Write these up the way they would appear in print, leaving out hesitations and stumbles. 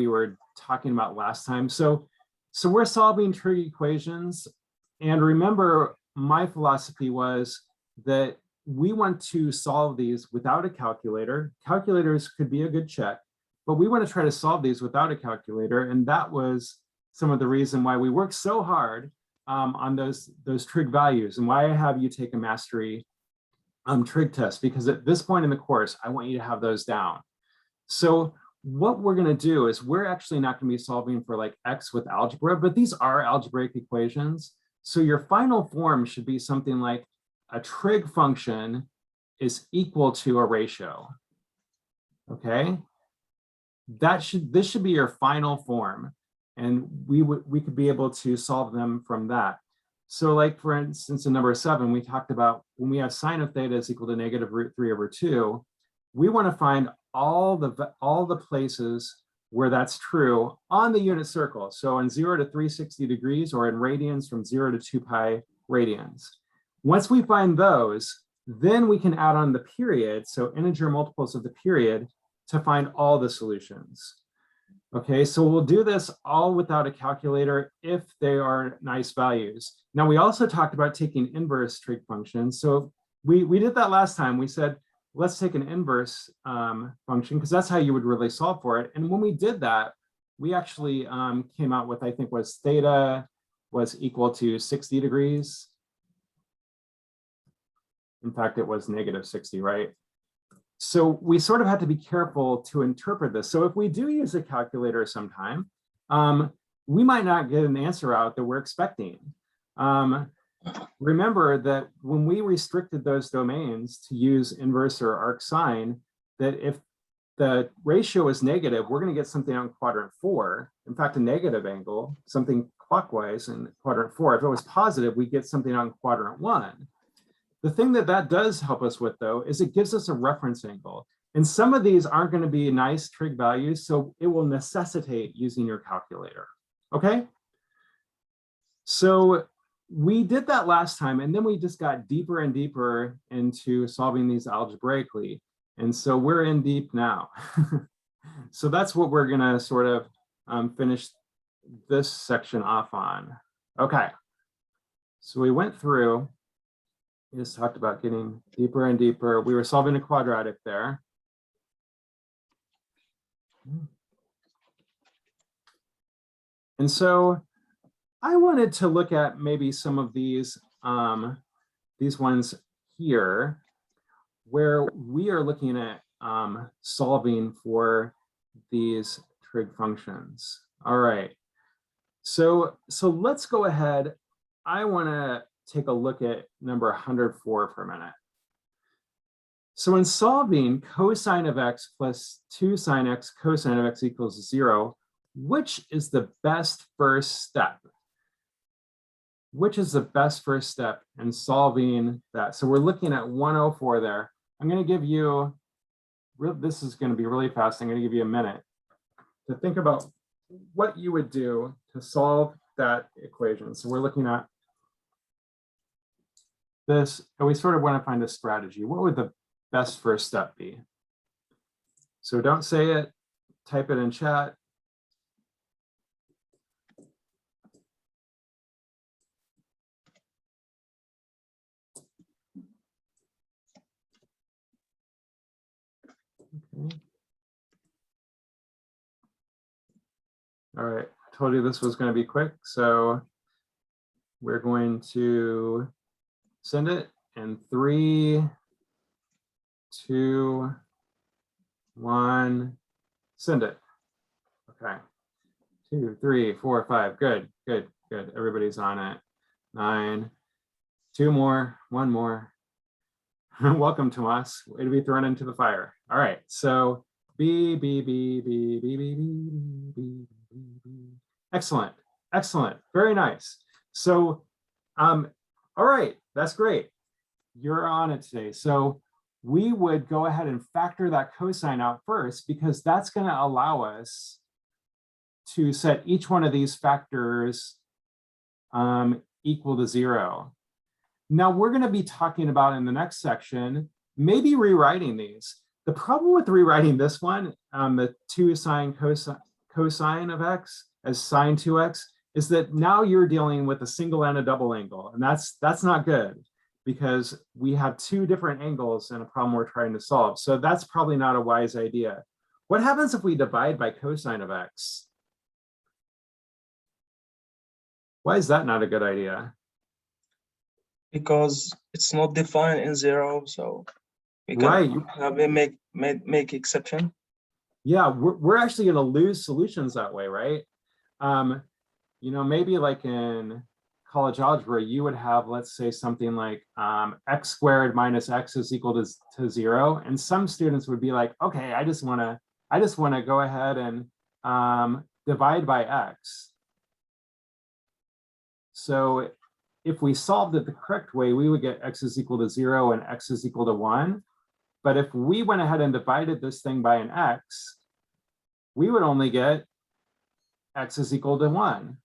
we were talking about last time. So we're solving trig equations. And remember, my philosophy was that we want to solve these without a calculator. Calculators could be a good check, but we want to try to solve these without a calculator. And that was some of the reason why we worked so hard on those trig values, and why I have you take a mastery trig test, because at this point in the course, I want you to have those down. So what we're going to do is we're actually not going to be solving for like X with algebra, but these are algebraic equations. So your final form should be something like a trig function is equal to a ratio. Okay, this should be your final form, and we could be able to solve them from that. So like, for instance, in number 7, we talked about when we have sine of theta is equal to negative root 3 over 2, we want to find all the places where that's true on the unit circle. So in 0 to 360 degrees, or in radians from 0 to 2 pi radians. Once we find those, then we can add on the period, so integer multiples of the period, to find all the solutions. Okay, so we'll do this all without a calculator if they are nice values. Now, we also talked about taking inverse trig functions. So we did that last time. We said, let's take an inverse function, because that's how you would really solve for it. And when we did that, we actually came out with, I think, was theta was equal to 60 degrees. In fact, it was negative 60, right? So we sort of have to be careful to interpret this. So if we do use a calculator sometime, we might not get an answer out that we're expecting. Remember that when we restricted those domains to use inverse or arc sine, that if the ratio is negative, we're going to get something on quadrant 4. In fact, a negative angle, something clockwise in quadrant 4. If it was positive, we get something on quadrant 1. The thing that does help us with, though, is it gives us a reference angle. And some of these aren't going to be nice trig values, so it will necessitate using your calculator. Okay? So we did that last time, and then we just got deeper and deeper into solving these algebraically. And so we're in deep now. So that's what we're going to sort of finish this section off on. Okay. So we went through. We just talked about getting deeper and deeper. We were solving a quadratic there. And so I wanted to look at maybe some of these ones here, where we are looking at solving for these trig functions. All right. So let's go ahead. I want to take a look at number 104 for a minute. So in solving cosine of x plus 2 sine x cosine of x equals 0, which is the best first step? Which is the best first step in solving that? So we're looking at 104 there. I'm going to give you, this is going to be really fast. I'm going to give you a minute to think about what you would do to solve that equation. So we're looking at this, and we sort of want to find a strategy. What would the best first step be? So don't say it, type it in chat. Okay. All right, I told you this was going to be quick, so we're going to send it in 3, 2, 1, send it. Okay, 2, 3, 4, 5, good. Everybody's on it. 9, 2 more, 1 more. Welcome, Tomas. Way to be thrown into the fire. All right, so B. Excellent, very nice. So, all right, that's great. You're on it today. So we would go ahead and factor that cosine out first, because that's going to allow us to set each one of these factors equal to 0. Now we're going to be talking about in the next section, maybe rewriting these. The problem with rewriting this one, the 2 sine cosine, cosine of x as sine 2x is that now you're dealing with a single and a double angle, and that's not good because we have two different angles in a problem we're trying to solve. So that's probably not a wise idea. What happens if we divide by cosine of x? Why is that not a good idea? Because it's not defined in 0, so we can Right. have a make exception. Yeah, we're actually going to lose solutions that way, right? You know, maybe like in college algebra, you would have, let's say, something like x squared minus x is equal to 0. And some students would be like, okay, I just want to go ahead and divide by x. So if we solved it the correct way, we would get x is equal to 0 and x is equal to 1. But if we went ahead and divided this thing by an x, we would only get x is equal to 1.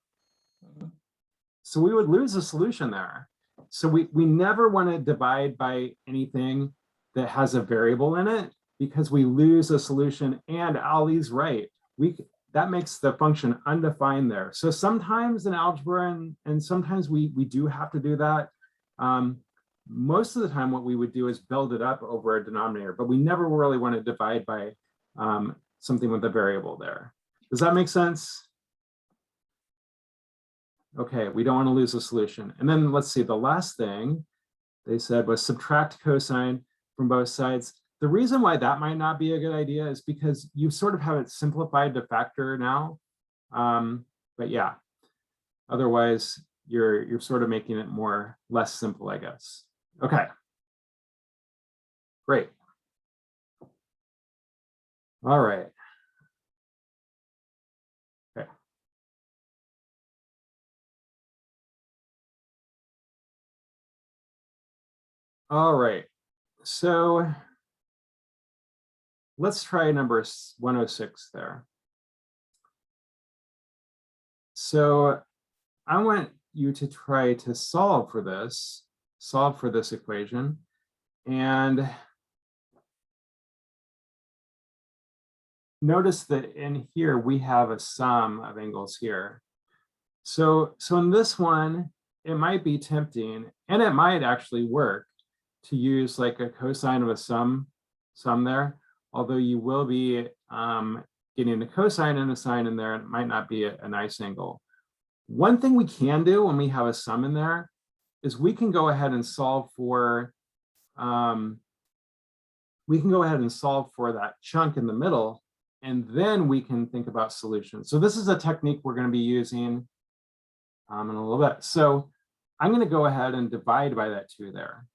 So we would lose a solution there. So we never want to divide by anything that has a variable in it because we lose a solution. And Ali's right. That makes the function undefined there. So sometimes in algebra and sometimes we do have to do that. Most of the time what we would do is build it up over a denominator, but we never really want to divide by something with a variable there. Does that make sense? Okay, we don't want to lose a solution. And then let's see, the last thing they said was subtract cosine from both sides. The reason why that might not be a good idea is because you sort of have it simplified to factor now. But yeah, otherwise you're sort of making it less simple, I guess. Okay, great. All right. Okay. All right, so let's try number 106 there. So I want you to try to solve for this equation. And notice that in here, we have a sum of angles here. So in this one, it might be tempting, and it might actually work to use like a cosine of a sum there, although you will be getting a cosine and a sine in there, and it might not be a nice angle. One thing we can do when we have a sum in there is we can go ahead and solve for that chunk in the middle, and then we can think about solutions. So this is a technique we're going to be using in a little bit. So I'm going to go ahead and divide by that 2 there.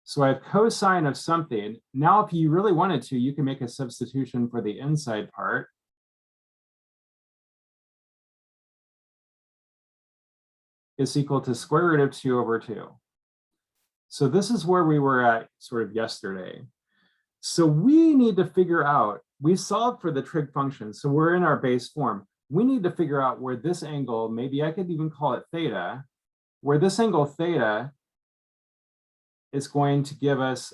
So I have cosine of something. Now, if you really wanted to, you can make a substitution for the inside part. Is equal to square root of 2 over 2. So this is where we were at sort of yesterday. So we need to figure out, we solved for the trig function, so we're in our base form. We need to figure out where this angle, maybe I could even call it theta, where this angle theta is going to give us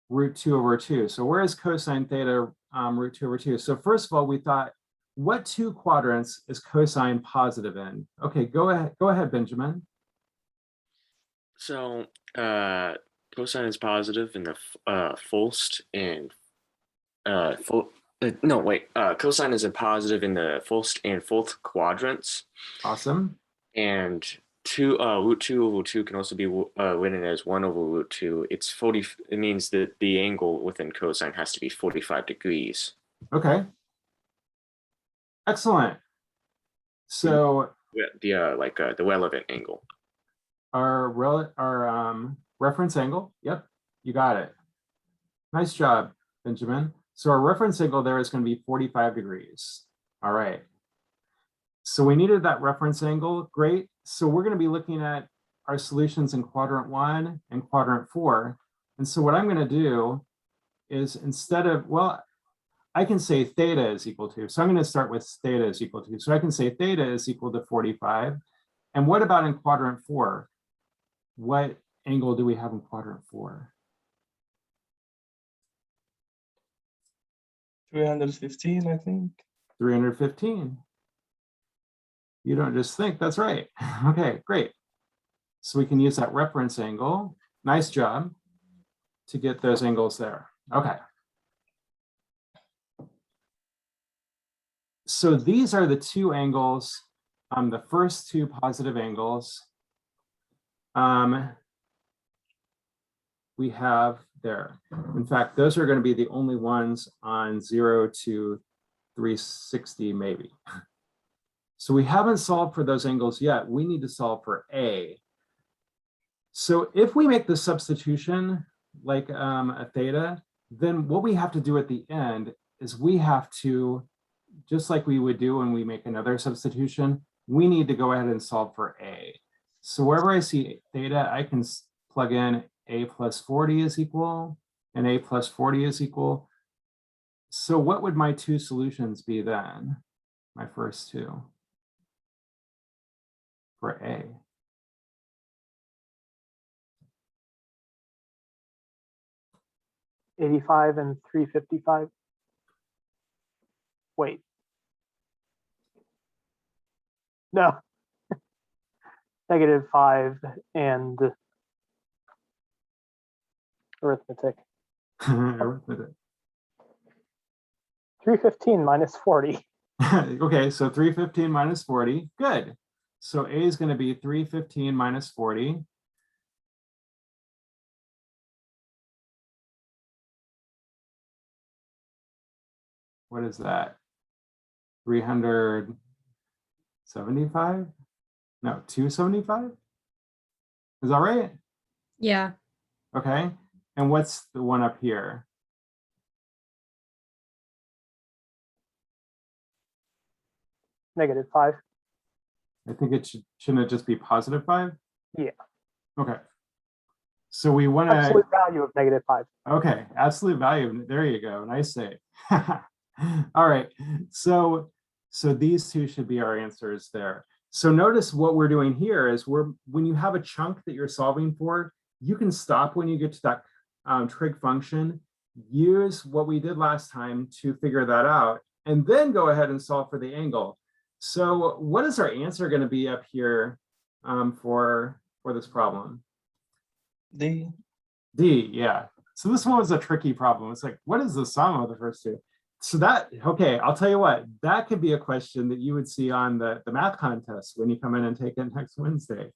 root 2 over 2. So where is cosine theta root 2 over 2? So first of all, we thought, what 2 quadrants is cosine positive in? Okay, go ahead, Benjamin. So cosine is positive in the first and cosine is a positive in the first and fourth quadrants. Awesome. And root 2 over 2 can also be written as 1 over root 2. It's 40. It means that the angle within cosine has to be 45 degrees. Okay. Excellent. So the relevant angle. Our reference angle. Yep, you got it. Nice job, Benjamin. So our reference angle there is going to be 45 degrees. All right. So we needed that reference angle. Great. So we're going to be looking at our solutions in quadrant 1 and quadrant 4. And so what I'm going to do is instead of, well, I can say theta is equal to, so I'm going to start with theta is equal to. So I can say theta is equal to 45. And what about in quadrant 4? What angle do we have in quadrant 4? 315, I think. 315. You don't just think, that's right. Okay, great. So we can use that reference angle. Nice job to get those angles there. Okay. So these are the two angles, the first two positive angles we have there. In fact, those are going to be the only ones on 0 to 360 maybe. So we haven't solved for those angles yet. We need to solve for A. So if we make the substitution like a theta, then what we have to do at the end is we have to, just like we would do when we make another substitution, we need to go ahead and solve for A. So wherever I see theta, I can plug in A plus 40 is equal and A plus 40 is equal. So what would my two solutions be then? My first two for A. $85 and $355. Wait. No. -5 and arithmetic. 315 minus 40. Okay, so 315 minus 40, good. So A is going to be 315 minus 40. What is that? 375? No, 275? Is that right? Yeah. Okay. And what's the one up here? -5. I think it shouldn't it just be +5? Yeah. Okay. So we want to, Absolute value of -5. okay, absolute value. There you go. Nice save. All right. So these two should be our answers there. So notice what we're doing here is when you have a chunk that you're solving for, you can stop when you get to that trig function, use what we did last time to figure that out, and then go ahead and solve for the angle. So what is our answer going to be up here for this problem? D. D, yeah. So this one was a tricky problem. It's like, what is the sum of the first two? So that, okay, I'll tell you what, that could be a question that you would see on the math contest when you come in and take it next Wednesday.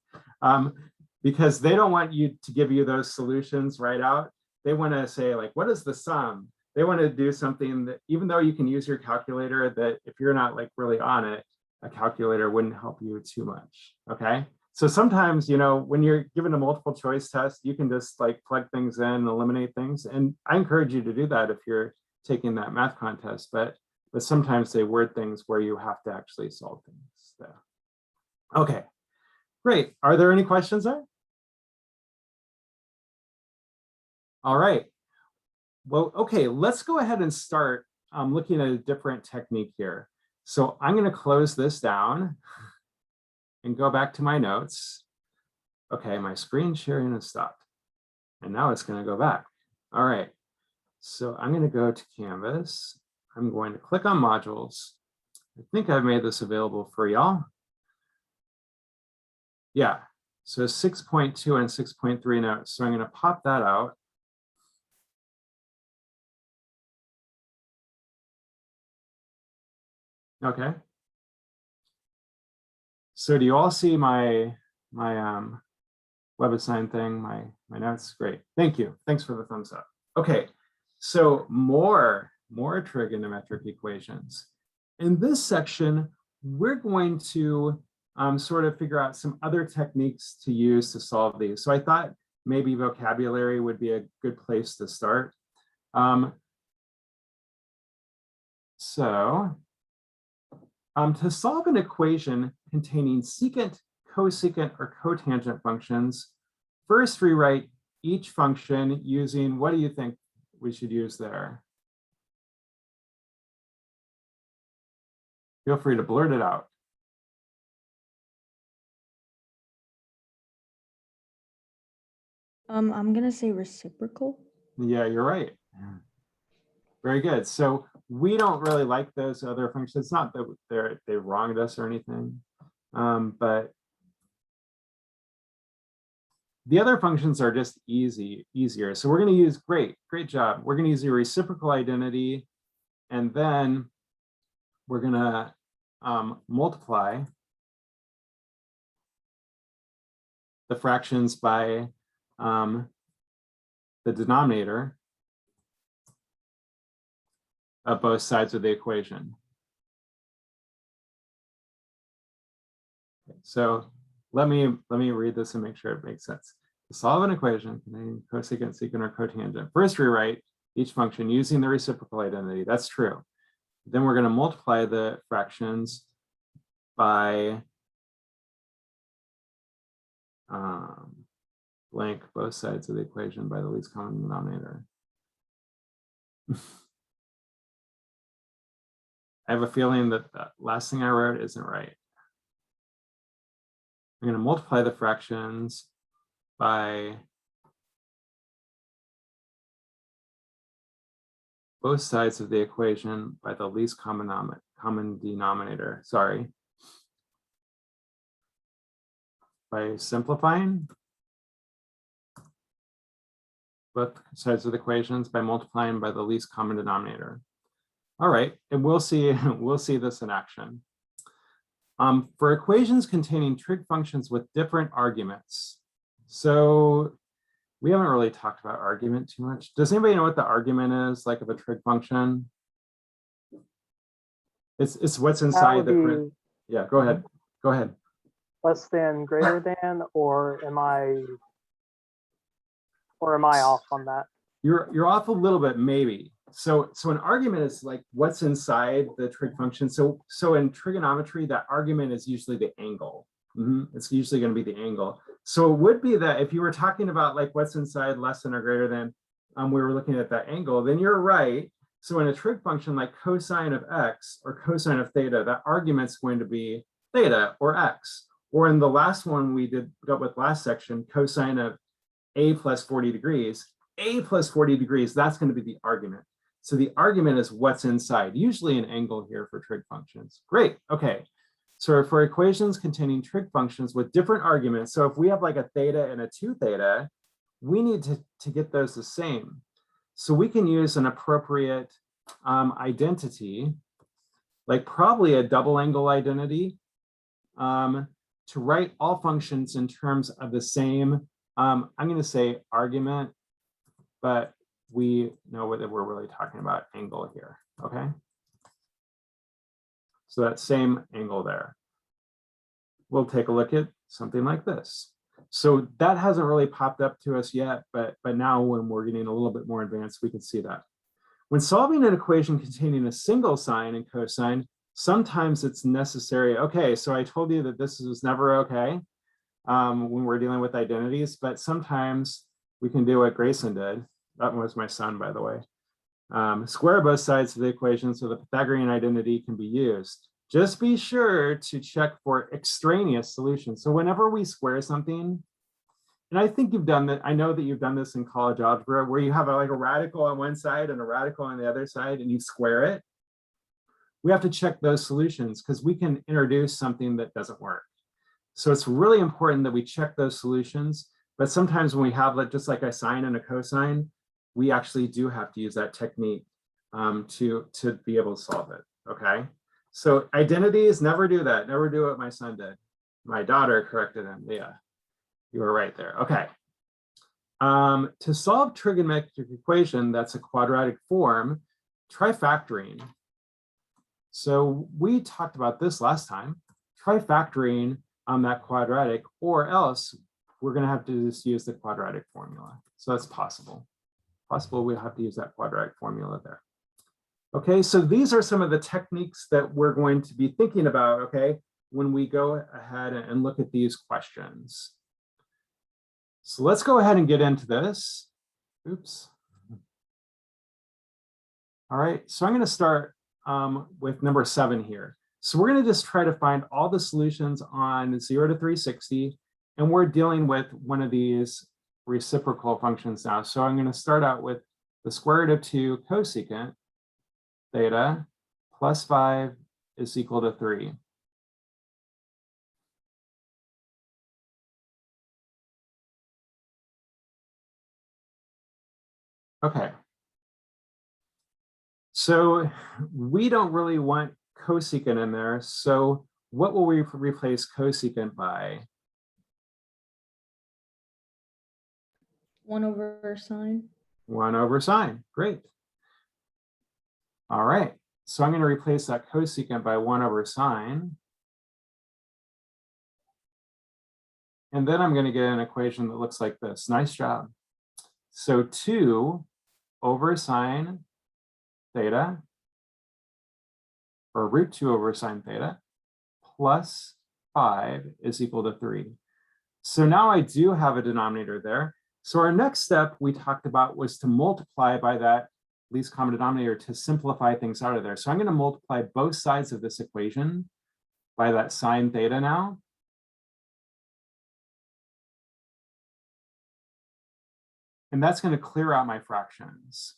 Because they don't want you to give you those solutions right out. They want to say like, what is the sum? They want to do something that, even though you can use your calculator, that if you're not like really on it, a calculator wouldn't help you too much, okay? So sometimes, you know, when you're given a multiple choice test, you can just like plug things in and eliminate things. And I encourage you to do that if you're taking that math contest, but sometimes they word things where you have to actually solve things there. Okay, great. Are there any questions there? All right. Well, okay, let's go ahead and start looking at a different technique here. So I'm going to close this down and go back to my notes. Okay, my screen sharing has stopped. And now it's going to go back. All right. So I'm going to go to Canvas. I'm going to click on modules. I think I've made this available for y'all. Yeah, so 6.2 and 6.3 notes. So I'm going to pop that out. Okay. So do you all see my web assign thing, my notes? Great. Thank you. Thanks for the thumbs up. Okay. So more trigonometric equations. In this section, we're going to sort of figure out some other techniques to use to solve these. So I thought maybe vocabulary would be a good place to start. To solve an equation containing secant, cosecant, or cotangent functions, first rewrite each function using, what do you think we should use there? Feel free to blurt it out. I'm gonna say reciprocal. Yeah, you're right. Very good. So we don't really like those other functions. It's not that they wronged us or anything, but the other functions are just easier. So we're going to use, great job. We're going to use the reciprocal identity, and then we're going to multiply the fractions by the denominator of both sides of the equation. So let me read this and make sure it makes sense. To solve an equation containing cosecant, secant, or cotangent, first rewrite each function using the reciprocal identity. That's true. Then we're going to multiply the fractions by blank both sides of the equation by the least common denominator. I have a feeling that the last thing I wrote isn't right. I'm going to multiply the fractions by both sides of the equation by the least common denominator. Sorry. By simplifying both sides of the equations by multiplying by the least common denominator. All right, and we'll see this in action. For equations containing trig functions with different arguments. So we haven't really talked about argument too much. Does anybody know what the argument is, like, of a trig function? It's what's inside the, yeah, go ahead. Go ahead. Less than, greater than, or am I off on that? You're off a little bit, maybe. So an argument is like what's inside the trig function. So in trigonometry, that argument is usually the angle. It's usually going to be the angle. So it would be that if you were talking about like what's inside less than or greater than, we were looking at that angle, then you're right. So in a trig function like cosine of x or cosine of theta, that argument's going to be theta or x. Or in the last one we got with last section, cosine of a plus 40 degrees, a plus 40 degrees, that's going to be the argument. So the argument is what's inside, usually an angle here for trig functions. Great, okay. So for equations containing trig functions with different arguments, so if we have like a theta and a 2 theta, we need to get those the same. So we can use an appropriate identity, like probably a double angle identity, to write all functions in terms of the same, I'm going to say argument, but we know that we're really talking about angle here, okay? So that same angle there. We'll take a look at something like this. So that hasn't really popped up to us yet, but now when we're getting a little bit more advanced, we can see that. When solving an equation containing a single sign and cosine, sometimes it's necessary. Okay, so I told you that this is never okay when we're dealing with identities, but sometimes we can do what Grayson did. That was my son, by the way. Square both sides of the equation so the Pythagorean identity can be used. Just be sure to check for extraneous solutions. So whenever we square something, and I think you've done that, I know that you've done this in college algebra, where you have like a radical on one side and a radical on the other side, and you square it. We have to check those solutions because we can introduce something that doesn't work. So it's really important that we check those solutions. But sometimes when we have just like a sine and a cosine, we actually do have to use that technique to be able to solve it, okay? So identities, never do that. Never do what my son did. My daughter corrected him. Yeah, you were right there. Okay. To solve trigonometric equation that's a quadratic form, try factoring. So we talked about this last time. Try factoring on that quadratic, or else we're going to have to just use the quadratic formula. So that's possible. Possible we'll have to use that quadratic formula there. Okay, so these are some of the techniques that we're going to be thinking about, okay, when we go ahead and look at these questions. So let's go ahead and get into this. Oops. All right, so I'm going to start with number 7 here. So we're going to just try to find all the solutions on 0 to 360, and we're dealing with one of these reciprocal functions now. So I'm going to start out with the square root of 2 cosecant theta plus 5 is equal to 3. Okay. So we don't really want cosecant in there. So what will we replace cosecant by? 1 over sine. 1 over sine. Great. All right. So I'm going to replace that cosecant by 1 over sine. And then I'm going to get an equation that looks like this. Nice job. So 2 over sine theta, or root 2 over sine theta, plus 5 is equal to 3. So now I do have a denominator there. So our next step we talked about was to multiply by that least common denominator to simplify things out of there. So I'm going to multiply both sides of this equation by that sine theta now. And that's going to clear out my fractions.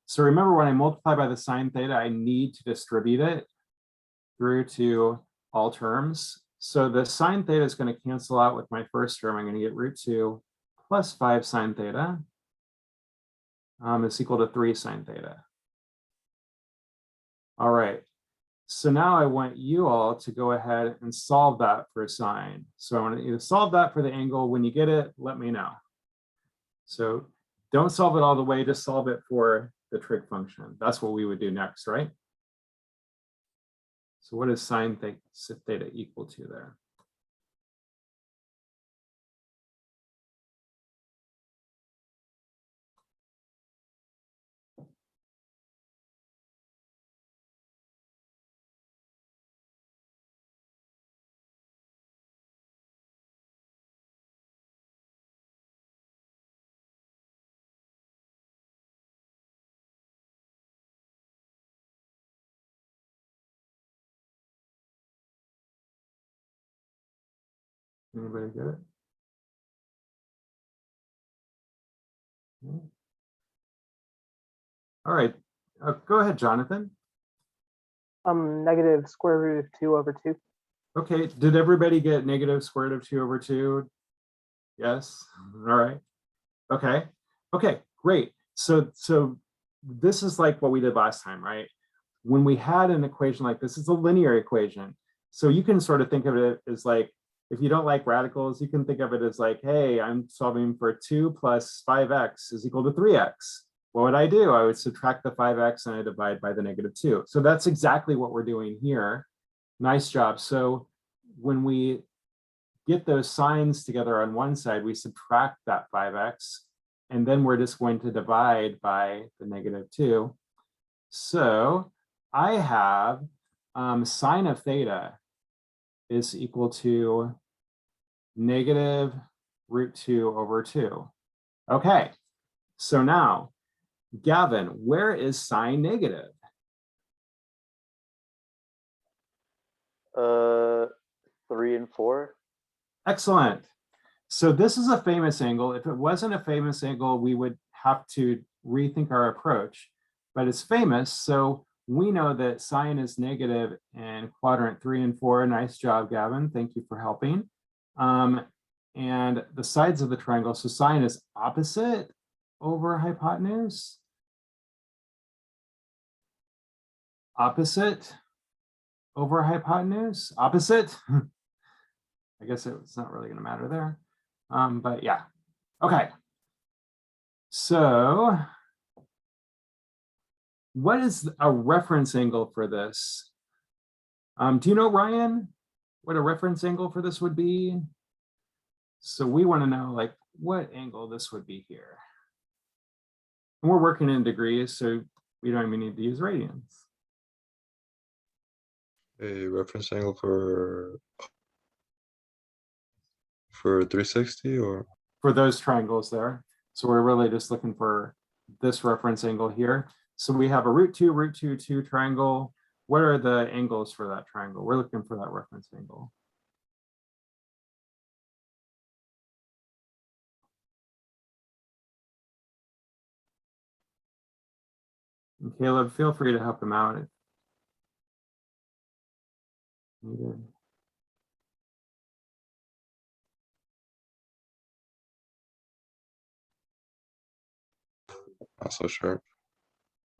So remember, when I multiply by the sine theta, I need to distribute it through to all terms. So the sine theta is going to cancel out with my first term. I'm going to get root 2 plus 5 sine theta is equal to 3 sine theta. All right. So now I want you all to go ahead and solve that for sine. So I want you to solve that for the angle. When you get it, let me know. So don't solve it all the way, just solve it for the trig function. That's what we would do next, right? So what is sine theta equal to there? Anybody get it? All right, go ahead, Jonathan. Negative square root of 2 over 2. Okay, did everybody get negative square root of 2 over 2? Yes, all right. Okay, okay, great. So this is like what we did last time, right? When we had an equation like this, it's a linear equation. So you can sort of think of it as like, if you don't like radicals, you can think of it as like, hey, I'm solving for 2 plus 5x is equal to 3x. What would I do? I would subtract the 5x and I divide by the negative 2. So that's exactly what we're doing here. Nice job. So when we get those signs together on one side, we subtract that 5x, and then we're just going to divide by the negative 2. So I have sine of theta is equal to negative root 2 over 2. Okay, so now, Gavin, where is sine negative? 3 and 4. Excellent. So this is a famous angle. If it wasn't a famous angle, we would have to rethink our approach, but it's famous. So we know that sine is negative in quadrant 3 and 4. Nice job, Gavin. Thank you for helping. And the sides of the triangle, so sine is opposite over hypotenuse. Opposite over hypotenuse, opposite. I guess it's not really going to matter there. But yeah, okay. So what is a reference angle for this? Do you know, Ryan, what a reference angle for this would be? So we want to know like what angle this would be here. And we're working in degrees, so we don't even need to use radians. A reference angle for 360 or For those triangles there. So we're really just looking for this reference angle here. So we have a root 2, 2 triangle. What are the angles for that triangle? We're looking for that reference angle. And Caleb, feel free to help him out if needed. Not so sure.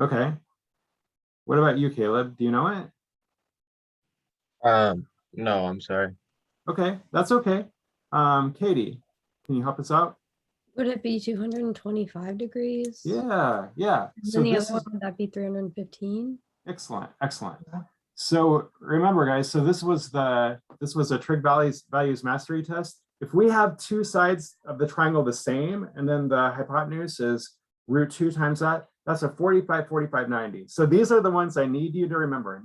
Okay. What about you, Caleb? Do you know it? No, I'm sorry. Okay, that's okay. Katie, can you help us out? Would it be 225 degrees? Yeah, yeah. And So then the this other is one, would that be 315? excellent, excellent. So remember, guys, so this was a trig values mastery test. If we have two sides of the triangle the same, and then the hypotenuse is root 2 times that, that's a 45, 45, 90. So these are the ones I need you to remember,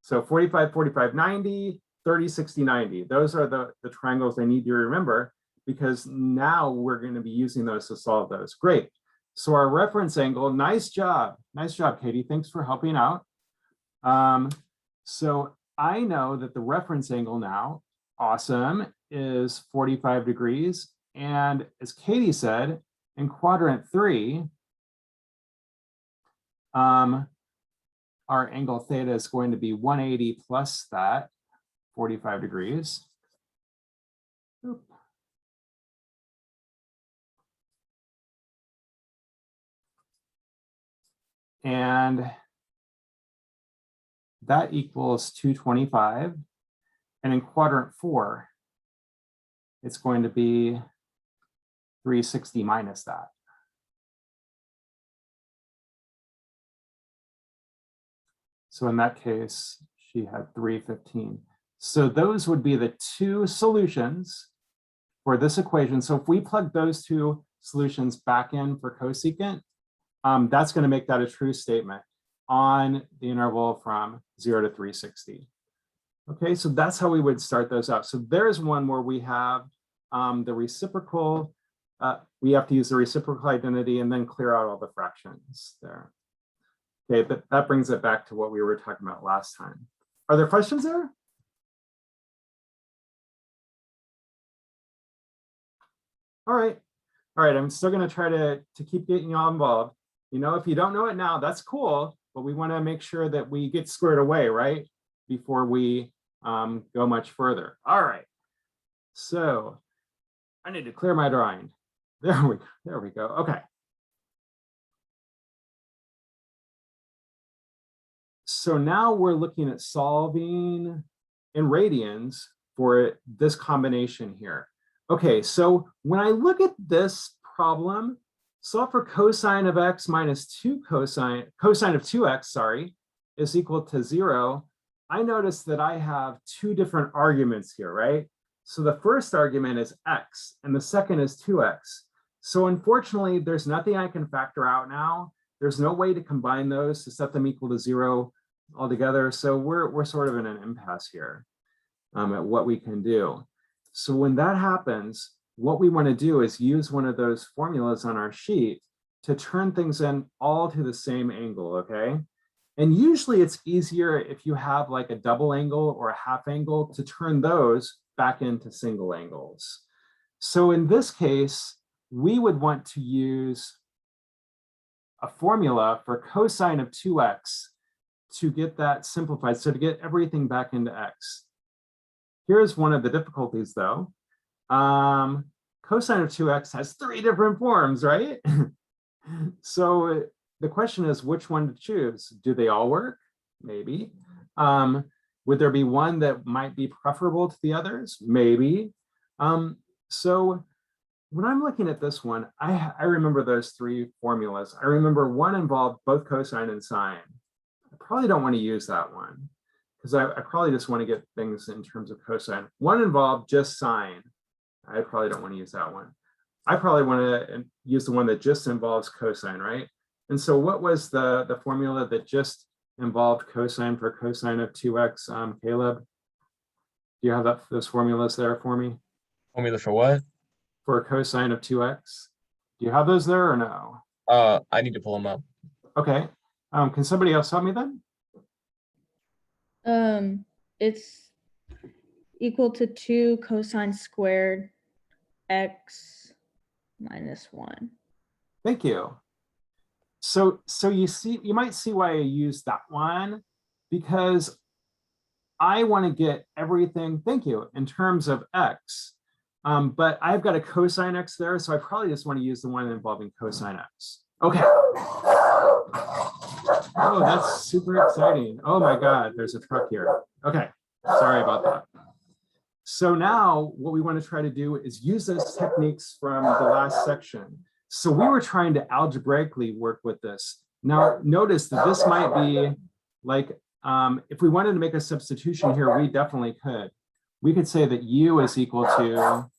So 45, 45, 90, 30, 60, 90. Those are the triangles I need you to remember, because now we're going to be using those to solve those. Great. So our reference angle, nice job, Katie. Thanks for helping out. So I know that the reference angle now, awesome, is 45 degrees. And as Katie said, in quadrant 3, our angle theta is going to be 180 plus that 45 degrees. Oop. And that equals 225. And in quadrant 4, it's going to be 360 minus that. So in that case, she had 315. So those would be the two solutions for this equation. So if we plug those two solutions back in for cosecant, that's going to make that a true statement on the interval from 0 to 360. Okay, so that's how we would start those out. So there's one where we have the reciprocal, we have to use the reciprocal identity and then clear out all the fractions there. Okay, but that brings it back to what we were talking about last time. Are there questions there? All right, I'm still gonna try to keep getting you all involved. You know, if you don't know it now, that's cool, but we wanna make sure that we get squared away, right? Before we go much further. All right, so I need to clear my drawing. There we go, okay. So now we're looking at solving in radians for this combination here. Okay, so when I look at this problem, solve for cosine of x minus 2 cosine of 2x, sorry, is equal to 0. I notice that I have two different arguments here, right? So the first argument is x, and the second is 2x. So unfortunately, there's nothing I can factor out now. There's no way to combine those to set them equal to 0 altogether. So we're sort of in an impasse here at what we can do. So when that happens, what we want to do is use one of those formulas on our sheet to turn things in all to the same angle, okay? And usually it's easier if you have like a double angle or a half angle to turn those back into single angles. So in this case, we would want to use a formula for cosine of 2x to get that simplified, so to get everything back into x. Here's one of the difficulties though. Cosine of 2x has 3 different forms, right? So the question is which one to choose. Do they all work? Maybe. Would there be one that might be preferable to the others? Maybe. So when I'm looking at this one, I remember those 3 formulas. I remember one involved both cosine and sine. I probably don't want to use that one because I probably just want to get things in terms of cosine. One involved just sine. I probably don't want to use that one. I probably want to use the one that just involves cosine, right? And so what was the formula that just involved cosine for cosine of 2x, Caleb? Do you have those formulas there for me? Formula for what? For cosine of 2x? Do you have those there or no? I need to pull them up. Okay. Can somebody else help me then? It's equal to 2 cosine squared x minus 1. Thank you. So you might see why I use that one, because I want to get everything, thank you, in terms of X. But I've got a cosine X there, so I probably just want to use the one involving cosine X. Okay. Oh, that's super exciting. Oh my God, there's a truck here. Okay, sorry about that. So now what we want to try to do is use those techniques from the last section. So we were trying to algebraically work with this. Now notice that this might be like, if we wanted to make a substitution here, we definitely could. We could say that u is equal to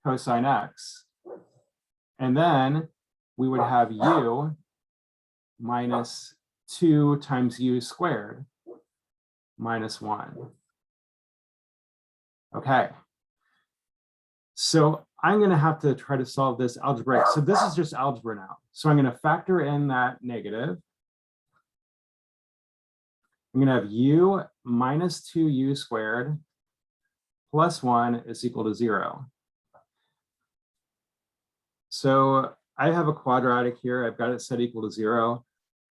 cosine X. And then we would have u minus 2 times u squared minus 1. Okay. So I'm going to have to try to solve this algebraic. So this is just algebra now. So I'm going to factor in that negative. I'm going to have u minus 2u squared plus 1 is equal to 0. So I have a quadratic here. I've got it set equal to 0.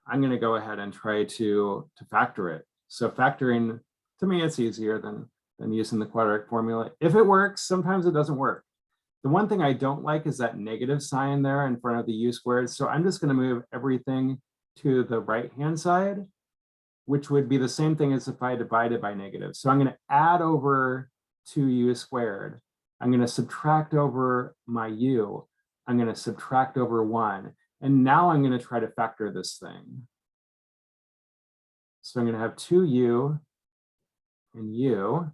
I'm going to go ahead and try to factor it. So factoring, to me, it's easier than using the quadratic formula. If it works, sometimes it doesn't work. The one thing I don't like is that negative sign there in front of the u squared. So I'm just going to move everything to the right-hand side, which would be the same thing as if I divided by negative. So I'm going to add over 2u squared. I'm going to subtract over my u. I'm going to subtract over 1. And now I'm going to try to factor this thing. So I'm going to have 2u and u.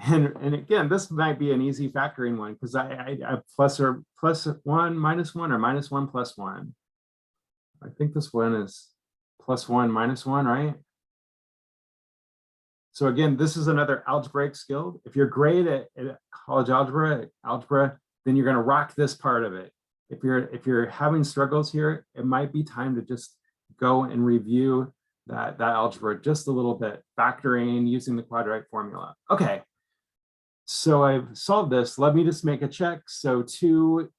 And again, this might be an easy factoring one because I plus 1 minus 1 or minus 1 plus 1. I think this one is plus 1 minus 1, right? So again, this is another algebraic skill. If you're great at college algebra, then you're going to rock this part of it. If you're having struggles here, it might be time to just go and review that algebra just a little bit, factoring using the quadratic formula. Okay. So I've solved this. Let me just make a check. So 2u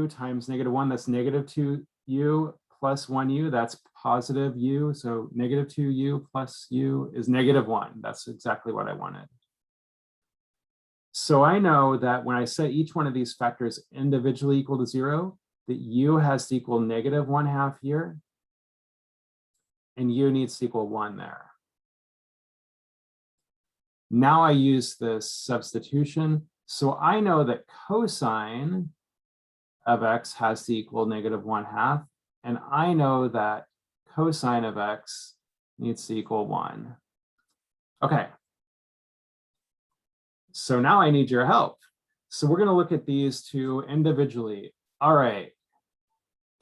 times -1, that's -2u plus 1u, that's positive u. So -2u plus u is -1. That's exactly what I wanted. So I know that when I set each one of these factors individually equal to 0, that u has to equal -1/2 here, and u needs to equal 1 there. Now I use this substitution. So I know that cosine of x has to equal -1/2. And I know that cosine of x needs to equal 1. Okay. So now I need your help. So we're going to look at these two individually. All right.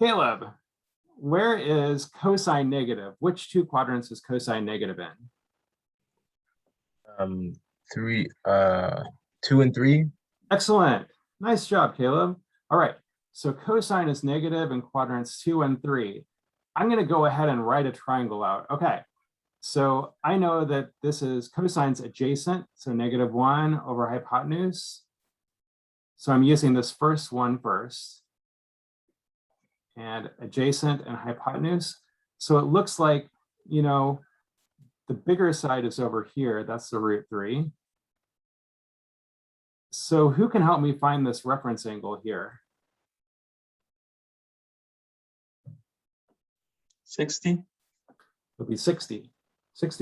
Caleb, where is cosine negative? Which two quadrants is cosine negative in? 2 and 3. Excellent. Nice job, Caleb. All right. So cosine is negative in quadrants 2 and 3. I'm going to go ahead and write a triangle out. Okay. So I know that this is cosine's adjacent, so -1 over hypotenuse. So I'm using this first one first. And adjacent and hypotenuse. So it looks like, you know, the bigger side is over here. That's the √3. So who can help me find this reference angle here? 60. It'll be 60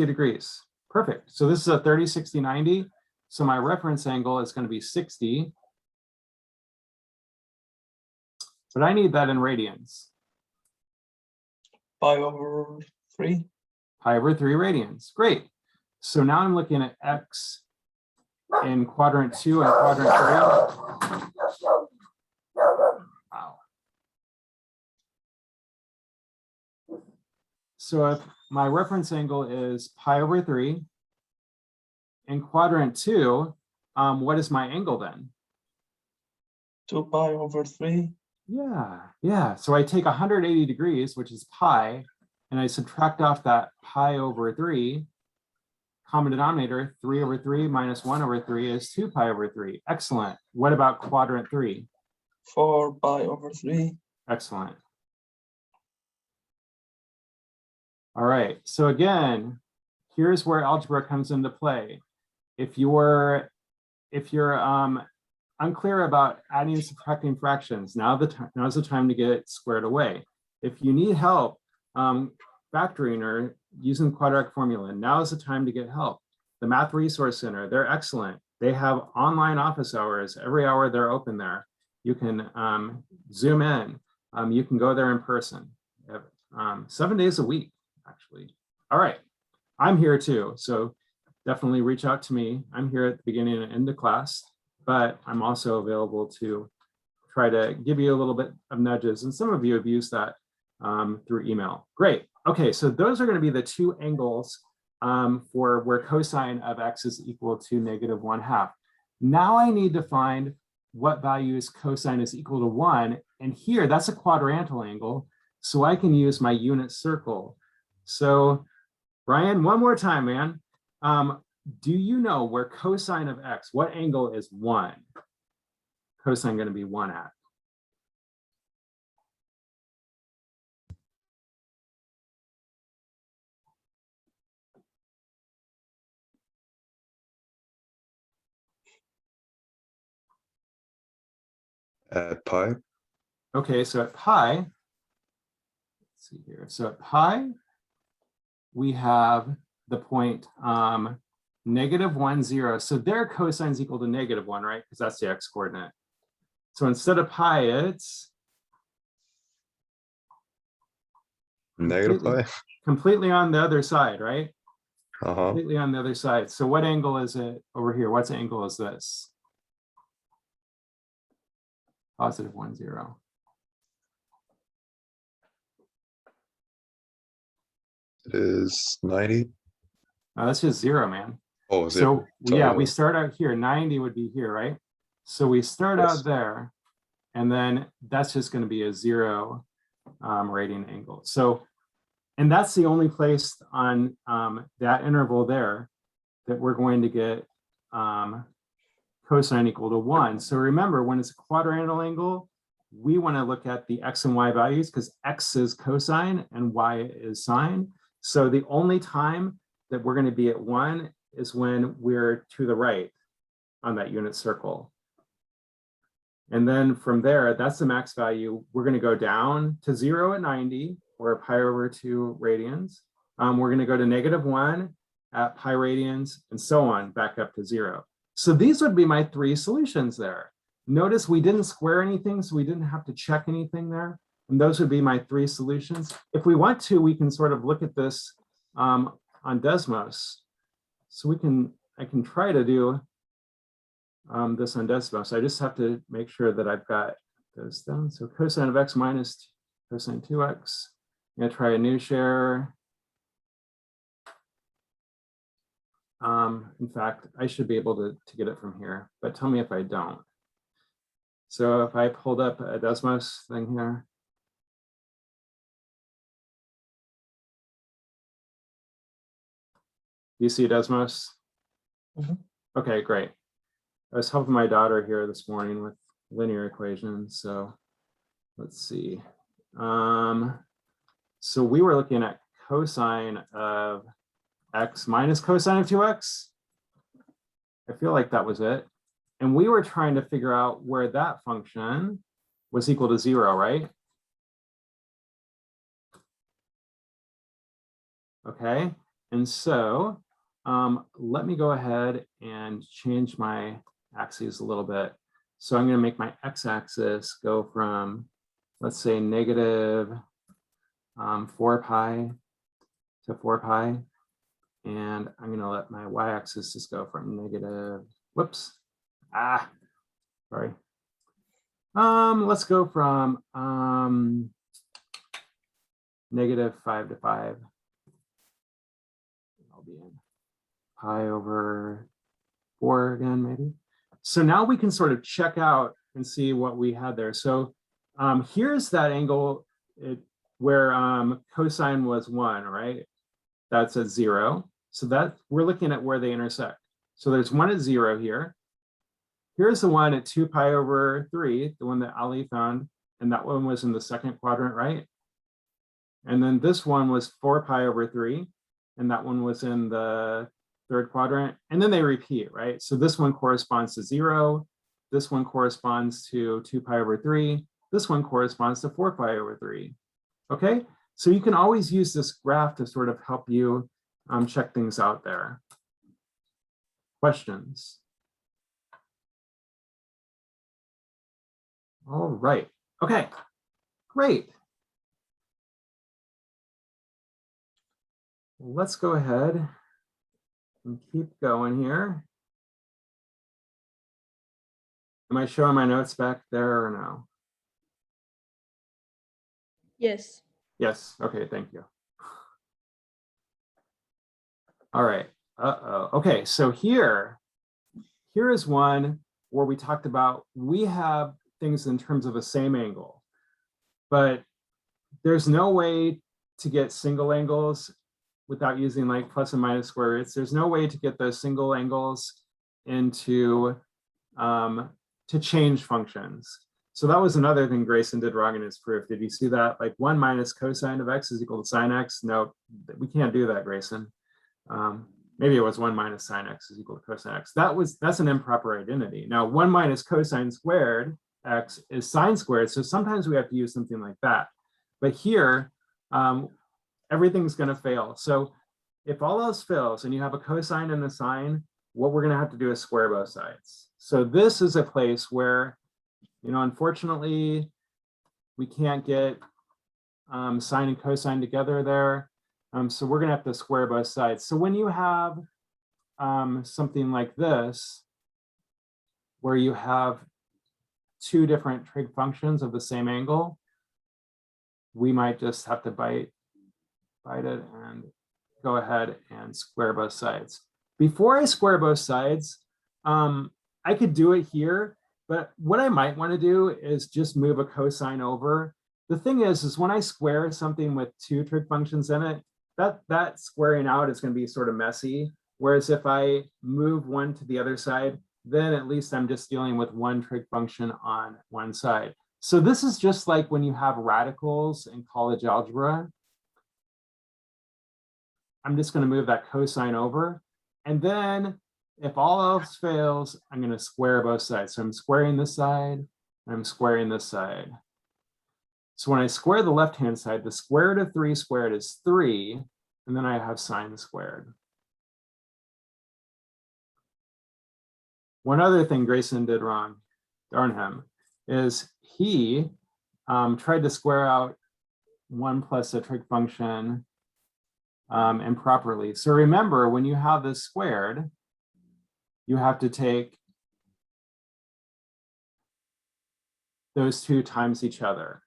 degrees. Perfect. So this is a 30, 60, 90. So my reference angle is going to be 60. But I need that in radians. Pi/3. Pi/3 radians. Great. So now I'm looking at x in quadrant 2 and quadrant 3. Wow. So if my reference angle is pi/3 in quadrant 2, what is my angle then? 2 pi/3. Yeah. So I take 180 degrees, which is pi, and I subtract off that pi/3. Common denominator, 3/3 minus 1/3 is 2 pi/3. Excellent. What about quadrant 3? 4 pi/3. Excellent. All right, so again, here's where algebra comes into play. If you're unclear about adding and subtracting fractions, now's the time to get it squared away. If you need help factoring or using the quadratic formula, now is the time to get help. The Math Resource Center, they're excellent. They have online office hours. Every hour they're open there. You can Zoom in. You can go there in person. 7 days a week, actually. All right, I'm here too. So definitely reach out to me. I'm here at the beginning and end of class, but I'm also available to try to give you a little bit of nudges. And some of you have used that through email. Great. Okay, so those are going to be the two angles for where cosine of x is equal to -1/2. Now I need to find what values cosine is equal to 1. And here, that's a quadrantal angle. So I can use my unit circle. So Brian, one more time, man. Do you know where cosine of x, what angle is 1? Cosine going to be 1 at? At pi? Okay, so at pi, let's see here. So at pi, we have the point -1, 0. So their cosine is equal to -1, right? Because that's the x coordinate. So instead of pi, it's Negative pi? completely on the other side, right? Uh-huh. Completely on the other side. So what angle is it over here? What's angle is this? +1, 0. It is 90. That's just 0, man. Oh, So 0. yeah, Sorry. we start out here. 90 would be here, right? So we start Yes. out there, and then that's just going to be a 0 rating angle. So, and that's the only place on that interval there that we're going to get cosine equal to 1. So remember, when it's a quadrantal angle, we want to look at the x and y values because x is cosine and y is sine. So the only time that we're going to be at 1 is when we're to the right on that unit circle. And then from there, that's the max value. We're going to go down to 0 at 90 or pi over 2 radians. We're going to go to -1 at pi radians and so on back up to 0. So these would be my 3 solutions there. Notice we didn't square anything, so we didn't have to check anything there. And those would be my 3 solutions. If we want to, we can sort of look at this on Desmos. So I can try to do this on Desmos. I just have to make sure that I've got those down. So cosine of x minus cosine 2x. I'm going to try a new share. In fact, I should be able to get it from here, but tell me if I don't. So if I pulled up a Desmos thing here. Do you see Desmos? Mhm. Okay, great. I was helping my daughter here this morning with linear equations. So let's see. So we were looking at cosine of x minus cosine of 2x. I feel like that was it. And we were trying to figure out where that function was equal to 0, right? Okay, and so let me go ahead and change my axes a little bit. So I'm going to make my x-axis go from, let's say, -4 pi to 4 pi. And I'm going to let my y-axis just go from whoops, sorry. Let's go from -5 to 5. I'll be in pi over 4 again, maybe. So now we can sort of check out and see what we had there. So here's that angle where cosine was 1, right? That's at 0. So that we're looking at where they intersect. So there's 1 at 0 here. Here's the one at 2 pi over 3, the one that Ali found, and that one was in the second quadrant, right? And then this one was 4 pi over 3. And that one was in the third quadrant. And then they repeat, right? So this one corresponds to 0. This one corresponds to 2 pi over 3. This one corresponds to 4 pi over 3. Okay, so you can always use this graph to sort of help you check things out there. Questions? All right, okay, great. Let's go ahead and keep going here. Am I showing my notes back there or no? Yes. Yes, okay, thank you. All right, okay, so here is one where we talked about we have things in terms of a same angle, but there's no way to get single angles without using like plus and minus square roots. There's no way to get those single angles into to change functions. So that was another thing Grayson did wrong in his proof. Did you see that? Like 1 minus cosine of x is equal to sine x. No, we can't do that, Grayson. Maybe it was 1 minus sine x is equal to cosine x. That's an improper identity. Now 1 minus cosine squared x is sine squared. So sometimes we have to use something like that. But here, everything's going to fail. So if all else fails and you have a cosine and a sine, what we're going to have to do is square both sides. So this is a place where, you know, unfortunately, we can't get sine and cosine together there. So we're going to have to square both sides. So when you have something like this, where you have two different trig functions of the same angle, we might just have to bite it and go ahead and square both sides. Before I square both sides, I could do it here, but what I might want to do is just move a cosine over. The thing is when I square something with two trig functions in it, that squaring out is going to be sort of messy. Whereas if I move one to the other side, then at least I'm just dealing with one trig function on one side. So this is just like when you have radicals in college algebra. I'm just going to move that cosine over. And then if all else fails, I'm going to square both sides. So I'm squaring this side, and I'm squaring this side. So when I square the left-hand side, the square root of 3 squared is 3, and then I have sine squared. One other thing Grayson did wrong, darn him, is he tried to square out 1 plus a trig function improperly. So remember, when you have this squared, you have to take those two times each other.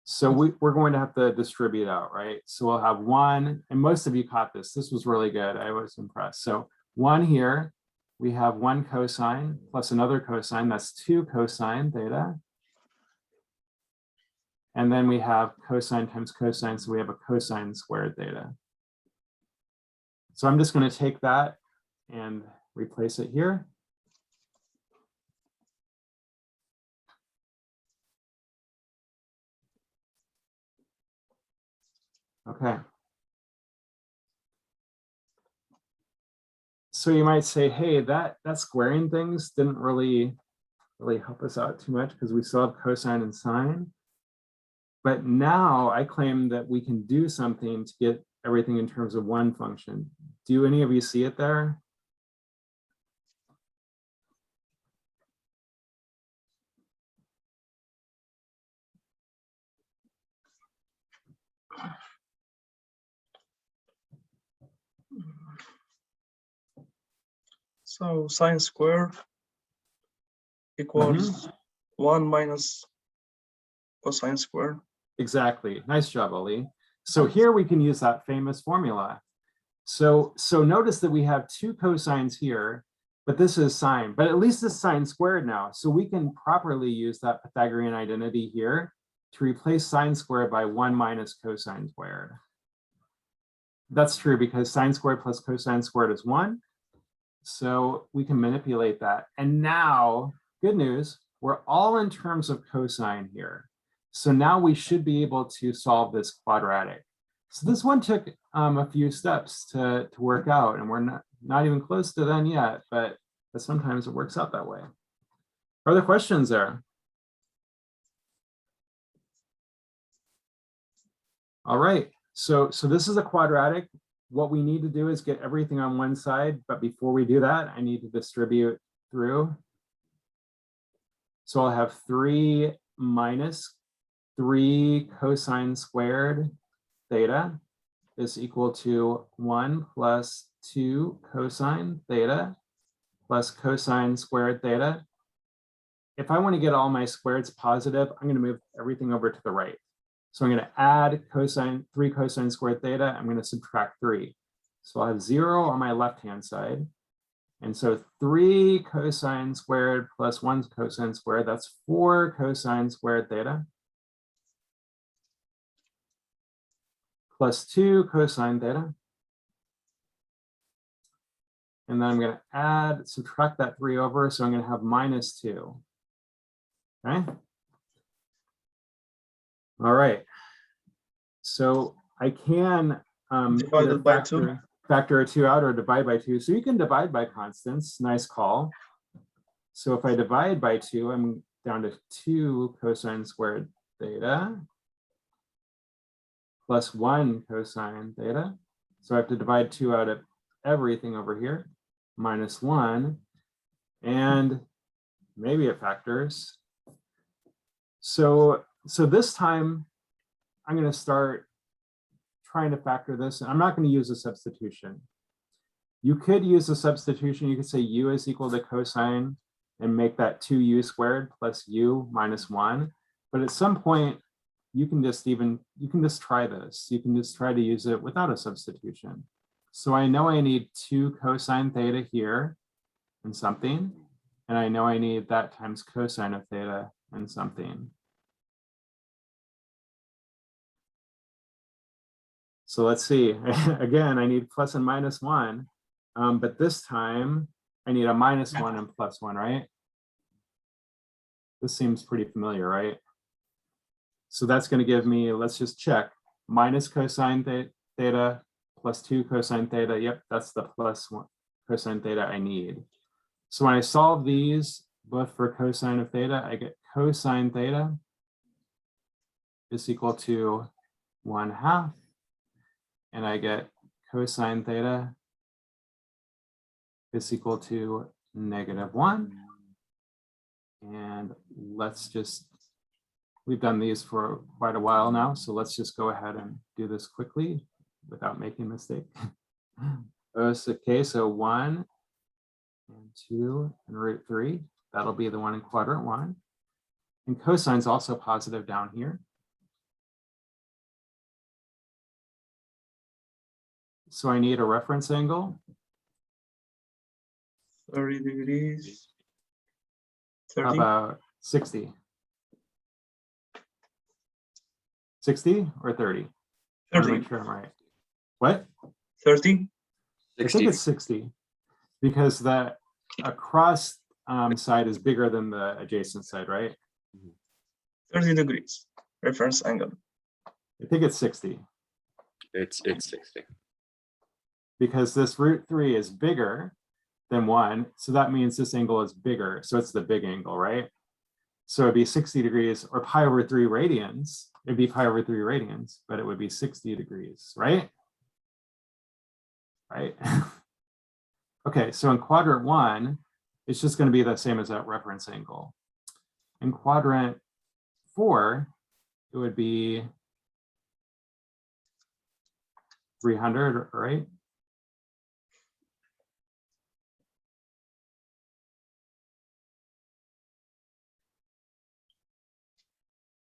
So we're going to have to distribute out, right? So we'll have 1, and most of you caught this. This was really good. I was impressed. So 1 here, we have 1 cosine plus another cosine. That's 2 cosine theta. And then we have cosine times cosine. So we have a cosine squared theta. So I'm just going to take that and replace it here. Okay. So you might say, hey, that squaring things didn't really help us out too much because we still have cosine and sine. But now I claim that we can do something to get everything in terms of one function. Do any of you see it there? So sine squared equals 1 minus cosine squared. Exactly. Nice job, Ali. So here we can use that famous formula. So notice that we have 2 cosines here, but this is sine, but at least it's sine squared now. So we can properly use that Pythagorean identity here to replace sine squared by 1 minus cosine squared. That's true because sine squared plus cosine squared is 1. So we can manipulate that. And now, good news, we're all in terms of cosine here. So now we should be able to solve this quadratic. So this one took a few steps to work out, and we're not even close to done yet, but sometimes it works out that way. Are there questions there? All right, so this is a quadratic. What we need to do is get everything on one side, but before we do that, I need to distribute through. So I'll have 3 minus 3 cosine squared theta is equal to 1 plus 2 cosine theta plus cosine squared theta. If I want to get all my squareds positive, I'm going to move everything over to the right. So I'm going to add 3 cosine squared theta. I'm going to subtract 3. So I'll have 0 on my left-hand side. And so 3 cosine squared plus 1 cosine squared, that's 4 cosine squared theta. Plus 2 cosine theta. And then I'm going to subtract that 3 over. So I'm going to have minus 2. Okay. All right. So I can either Divided by 2. factor a 2 out or divide by 2. So you can divide by constants. Nice call. So if I divide by 2, I'm down to 2 cosine squared theta plus 1 cosine theta. So I have to divide 2 out of everything over here, minus 1, and maybe it factors. So this time I'm going to start trying to factor this. I'm not going to use a substitution. You could use a substitution. You could say u is equal to cosine and make that 2u squared plus u minus 1. But at some point, you can just try this. You can just try to use it without a substitution. So I know I need 2 cosine theta here and something. And I know I need that times cosine of theta and something. So let's see, again, I need plus and minus 1, but this time I need a minus 1 and plus 1, right? This seems pretty familiar, right? So that's going to give me, let's just check, minus cosine theta plus 2 cosine theta. Yep, that's the plus 1 cosine theta I need. So when I solve these, both for cosine of theta, I get cosine theta is equal to 1/2. And I get cosine theta is equal to -1. And we've done these for quite a while now, so let's just go ahead and do this quickly without making a mistake. Okay, so 1 and 2 and √3, that'll be the one in quadrant 1. And cosine's also positive down here. So I need a reference angle. 30 degrees. How 30. about 60? 60 or 30? I want to 30. make sure I'm right. What? 30. I think it's 60 because the across side is bigger than the adjacent side, right? 30 degrees. Reference angle. I think it's 60 It's 60. because this √3 is bigger than 1. So that means this angle is bigger. So it's the big angle, right? So it'd be 60 degrees or pi over 3 radians. It'd be pi over 3 radians, but it would be 60 degrees, right? Right. Okay, so in quadrant 1, it's just going to be the same as that reference angle. In quadrant 4, it would be 300, right?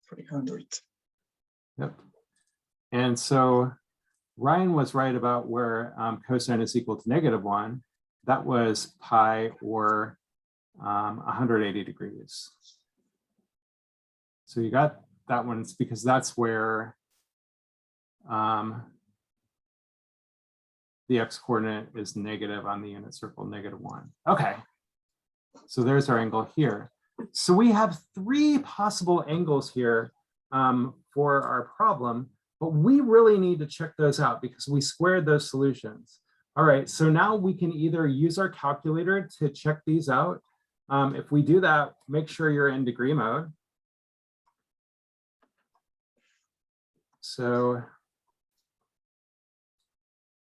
$300. Yep. And so Ryan was right about where cosine is equal to -1. That was pi or 180 degrees. So you got that one. It's because that's where the x coordinate is negative on the unit circle, -1. Okay. So there's our angle here. So we have 3 possible angles here for our problem, but we really need to check those out because we squared those solutions. All right, so now we can either use our calculator to check these out. If we do that, make sure you're in degree mode. So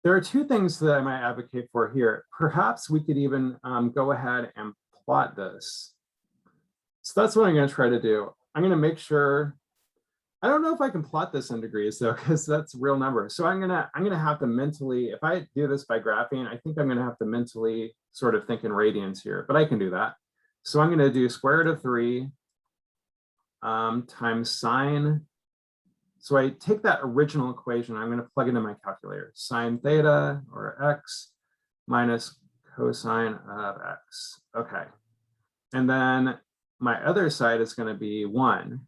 there are two things that I might advocate for here. Perhaps we could even go ahead and plot this. So that's what I'm going to try to do. I'm going to make sure, I don't know if I can plot this in degrees though, because that's real numbers. So I'm gonna have to mentally, if I do this by graphing, I think I'm gonna have to mentally sort of think in radians here, but I can do that. So I'm gonna do square root of 3 times sine. So I take that original equation, I'm gonna plug it into my calculator. Sine theta or x minus cosine of x. Okay. And then my other side is gonna be 1.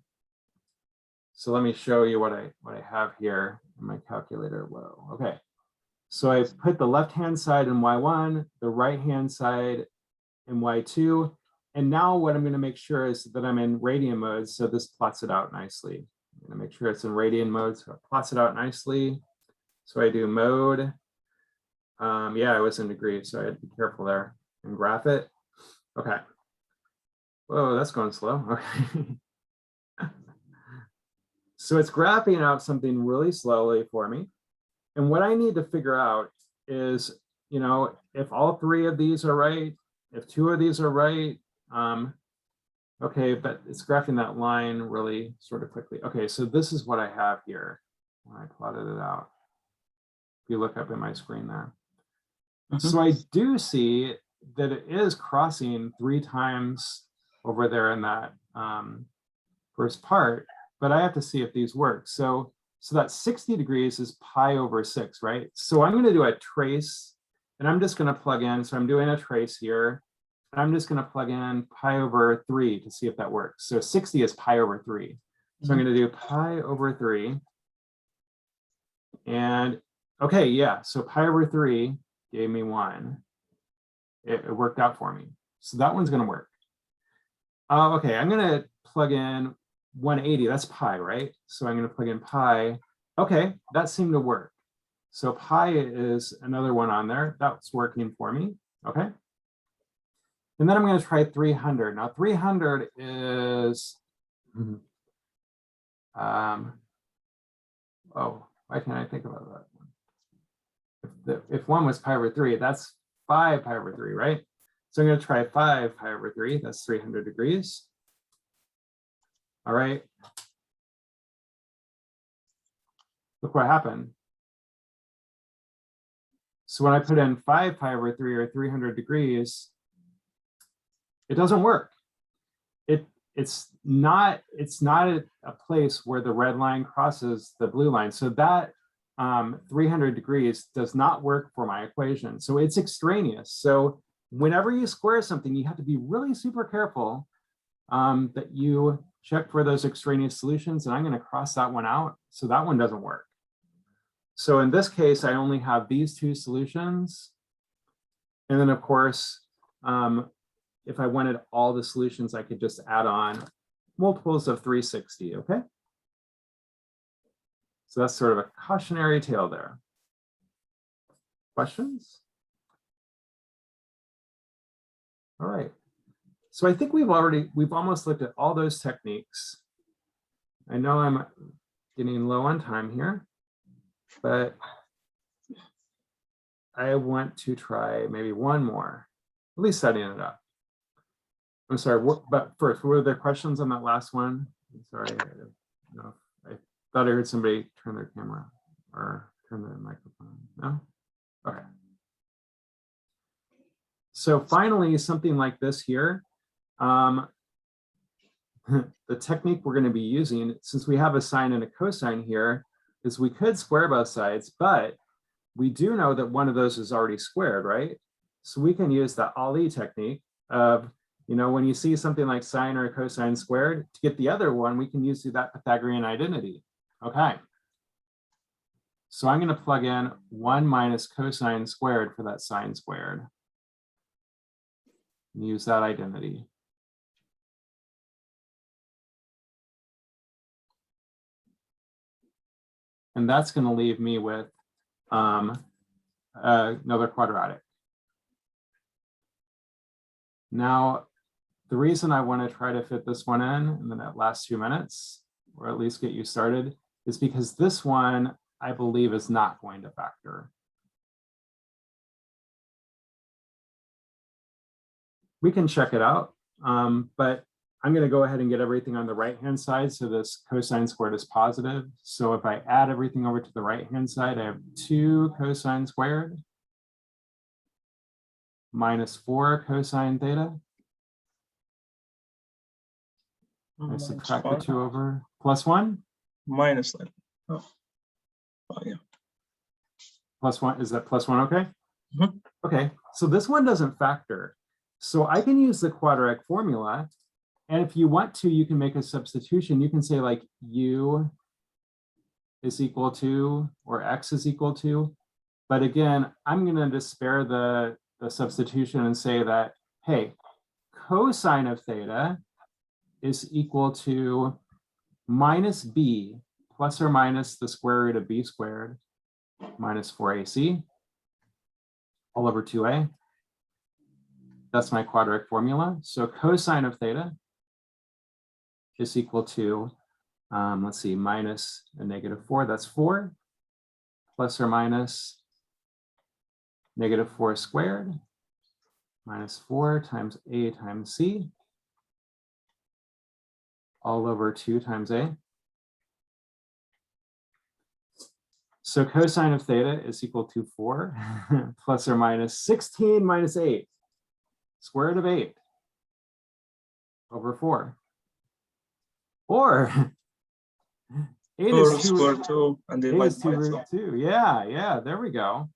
So let me show you what I have here in my calculator. Whoa, okay. So I put the left-hand side in Y1, the right-hand side in Y2. And now what I'm gonna make sure is that I'm in radian mode. So this plots it out nicely. I'm gonna make sure it's in radian mode. So it plots it out nicely. So I do mode. Yeah, I was in degrees, so I had to be careful there and graph it. Okay. Whoa, that's going slow. Okay. So it's graphing out something really slowly for me. And what I need to figure out is, you know, if all 3 of these are right, if 2 of these are right, okay, but it's graphing that line really sort of quickly. Okay, so this is what I have here when I plotted it out. If you look up in my screen there. So I do see that it is crossing 3 times over there in that first part. But I have to see if these work. So that 60 degrees is pi over 6, right? So I'm going to do a trace, and I'm just going to plug in. So I'm doing a trace here, and I'm just going to plug in pi over 3 to see if that works. So 60 is pi over 3. So I'm going to do pi over 3. And okay, yeah, so pi over 3 gave me 1. It worked out for me. So that one's going to work. Okay, I'm going to plug in 180, that's pi, right? So I'm going to plug in pi. Okay, that seemed to work. So pi is another one on there. That's working for me. Okay. And then I'm going to try 300. Now 300 is, oh, why can't I think about that one? If 1 was pi over 3, that's 5 pi over 3, right? So I'm going to try 5 pi over 3. That's 300 degrees. All right. Look what happened. So when I put in 5 pi over 3 or 300 degrees, it doesn't work. It's not a place where the red line crosses the blue line. So that 300 degrees does not work for my equation. So it's extraneous. So whenever you square something, you have to be really super careful that you check for those extraneous solutions, and I'm going to cross that one out. So that one doesn't work. So in this case, I only have these 2 solutions. And then of course, if I wanted all the solutions, I could just add on multiples of 360, okay? So that's sort of a cautionary tale there. Questions? All right. So I think we've almost looked at all those techniques. I know I'm getting low on time here, but I want to try maybe one more, at least setting it up. I'm sorry, but first, were there questions on that last one? I'm sorry, I thought I heard somebody turn their camera or turn the microphone. No? Okay. So finally, something like this here. The technique we're going to be using, since we have a sine and a cosine here, is we could square both sides, but we do know that one of those is already squared, right? So we can use the Ali technique of, you know, when you see something like sine or cosine squared, to get the other one, we can use that Pythagorean identity. Okay. So I'm going to plug in 1 minus cosine squared for that sine squared. And use that identity. And that's going to leave me with another quadratic. Now, the reason I want to try to fit this one in the last 2 minutes, or at least get you started, is because this one, I believe, is not going to factor. We can check it out, but I'm going to go ahead and get everything on the right-hand side, so this cosine squared is positive. So if I add everything over to the right-hand side, I have 2 cosine squared minus 4 cosine theta. I Minus subtract the 1, 2 over, plus 1? minus that. Oh. Oh, yeah. Plus 1, is that plus 1 okay? Mhm. Okay, so this one doesn't factor. So I can use the quadratic formula. And if you want to, you can make a substitution. You can say like u is equal to, or x is equal to. But again, I'm going to just spare the substitution and say that, hey, cosine of theta is equal to minus b plus or minus the square root of b squared minus 4ac all over 2a. That's my quadratic formula. So cosine of theta is equal to, let's see, minus a negative 4, that's 4, plus or minus negative 4 squared, minus 4 times a times c, all over 2 times a. So cosine of theta is equal to 4 plus or minus 16 minus 8, square root of 8 over 4. Or 8 Or is 2, square 2 and 8 divide is 2 by root 2. Yeah, there we go.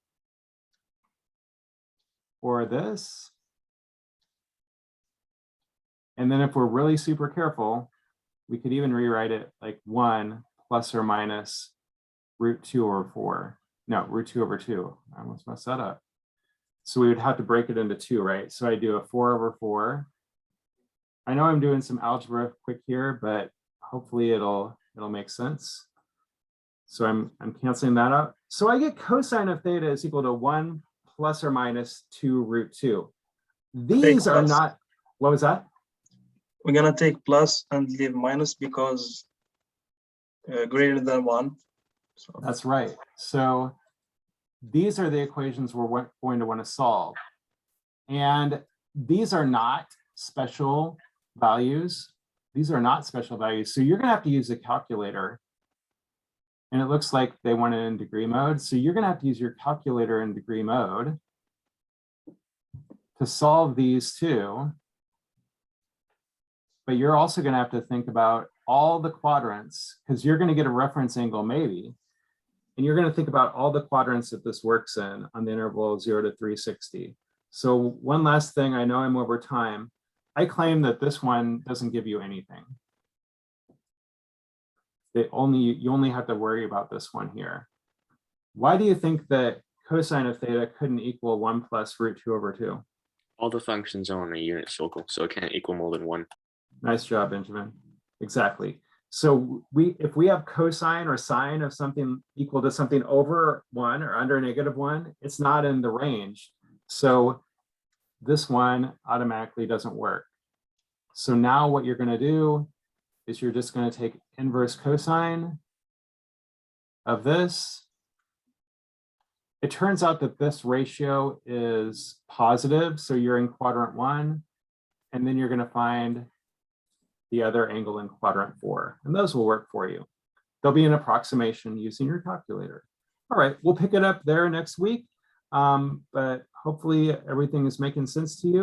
Or this. And then if we're really super careful, we could even rewrite it like 1 plus or minus root 2 over 4. No, root 2 over 2. I almost messed that up. So we would have to break it into 2, right? So I do a 4 over 4. I know I'm doing some algebra quick here, but hopefully it'll make sense. So I'm canceling that out. So I get cosine of theta is equal to 1 plus or minus 2 root 2. These are plus. not, what was that? We're gonna take plus and leave minus because greater than 1. So That's right. So these are the equations we're going to want to solve. And these are not special values. These are not special values. So you're going to have to use a calculator. And it looks like they want it in degree mode. So you're going to have to use your calculator in degree mode to solve these two. But you're also going to have to think about all the quadrants, because you're going to get a reference angle maybe. And you're going to think about all the quadrants that this works in on the interval 0 to 360. So one last thing, I know I'm over time. I claim that this one doesn't give you anything. You only have to worry about this one here. Why do you think that cosine of theta couldn't equal 1 plus root 2 over 2? All the functions are on a unit circle, so it can't equal more than 1. Nice job, Benjamin. Exactly. So if we have cosine or sine of something equal to something over 1 or under -1, it's not in the range. So this one automatically doesn't work. So now what you're going to do is you're just going to take inverse cosine of this. It turns out that this ratio is positive, so you're in quadrant 1, and then you're going to find the other angle in quadrant 4, and those will work for you. There'll be an approximation using your calculator. All right, we'll pick it up there next week, but hopefully everything is making sense to you.